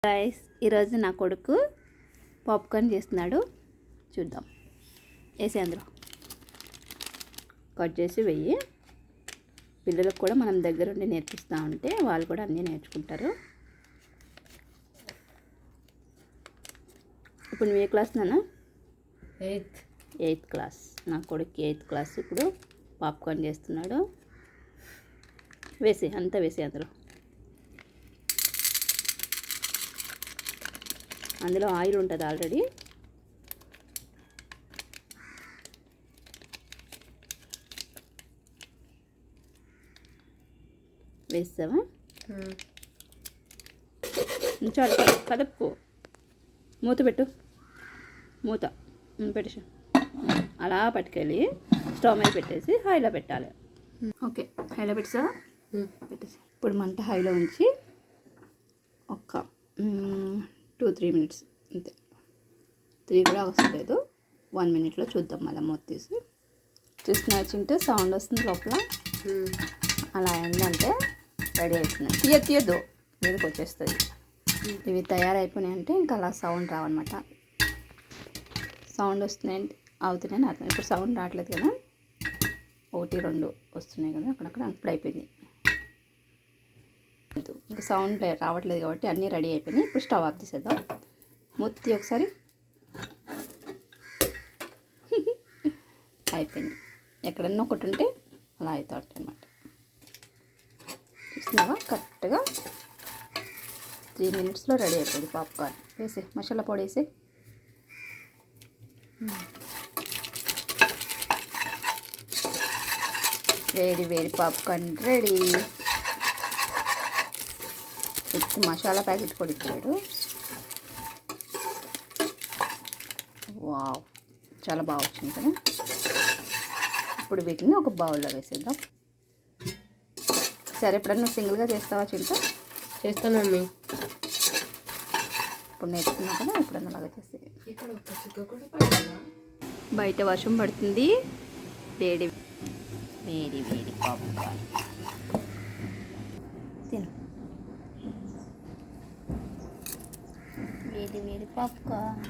Guys, ఈరోజు నా కొడుకు పాప్కార్న్ చేస్తున్నాడు. చూద్దాం. వేసి అందులో కట్ చేసి వెయ్యి. పిల్లలకు కూడా మనం దగ్గరుండి నేర్పిస్తూ ఉంటే వాళ్ళు కూడా అన్నీ నేర్చుకుంటారు. ఇప్పుడు నువ్వు ఏ క్లాస్ నాన్న? Eighth class. నా కొడుకు 8th క్లాస్. ఇప్పుడు పాప్కార్న్ చేస్తున్నాడు. వేసి అంతా వేసి అందులో ఆయిల్ ఉంటుంది ఆల్రెడీ. వేస్తావా? చాలు, కదపుకో. మూత పెట్టు. మూత పెట్టేసి అలా పట్టుకెళ్ళి స్టవ్ మీద పెట్టేసి హైలో పెట్టాలి. ఓకే, హైలో పెట్టేసావా? పెట్టేసి ఇప్పుడు మంట హైలో ఉంచి ఒక 2-3 మినిట్స్ అంతే. 3 కూడా అవసరం లేదు. 1 మినిట్లో చూద్దాం. మళ్ళీ మూత తీసి చూస్తున్నా. చింటే సౌండ్ వస్తుంది లోపల. అలా ఏంటంటే రెడీ అవుతున్నాయి. తీయద్దు, మీదకి వచ్చేస్తుంది. ఇవి తయారైపోయినాయి అంటే ఇంకా అలా సౌండ్ రావన్నమాట. సౌండ్ వస్తున్నాయి అవుతున్నాయని అర్థం. ఇప్పుడు సౌండ్ రావట్లేదు కదా, 1-2 వస్తున్నాయి కదా అక్కడక్కడ. ఇప్పుడు అయిపోయింది. ఇంకా సౌండ్ రావట్లేదు కాబట్టి అన్నీ రెడీ అయిపోయినాయి. ఇప్పుడు స్టవ్ ఆఫ్ తీసేద్దాం. మొత్తి ఒకసారి. అయిపోయింది. ఎక్కడన్నా ఒకటి ఉంటే అలా అవుతాయి అన్నమాట. చూస్తున్నావా? కరెక్ట్గా 3 మినిట్స్లో రెడీ అయిపోయింది పాప్కార్న్. వేసి మసాలా పొడి వేసి వేడి వేడి పాప్కార్న్ రెడీ. మసాలా ప్యాకెట్ కూడా ఇచ్చాడు. వావ్, చాలా బాగా వచ్చింది కదా. ఇప్పుడు వీటిని ఒక బౌల్లో వేసేద్దాం. సరే, ఎప్పుడన్నా సింగిల్గా చేస్తావా చింత? చేస్తాను మమ్మీ. ఇప్పుడు నేర్చుకున్నా కదా, ఎప్పుడన్నా అలాగా చేస్తే. బయట వర్షం పడుతుంది. వేడి వేడి వేడి పాప్కార్న్ తిను. వేడి వేడి పాప్కార్న్.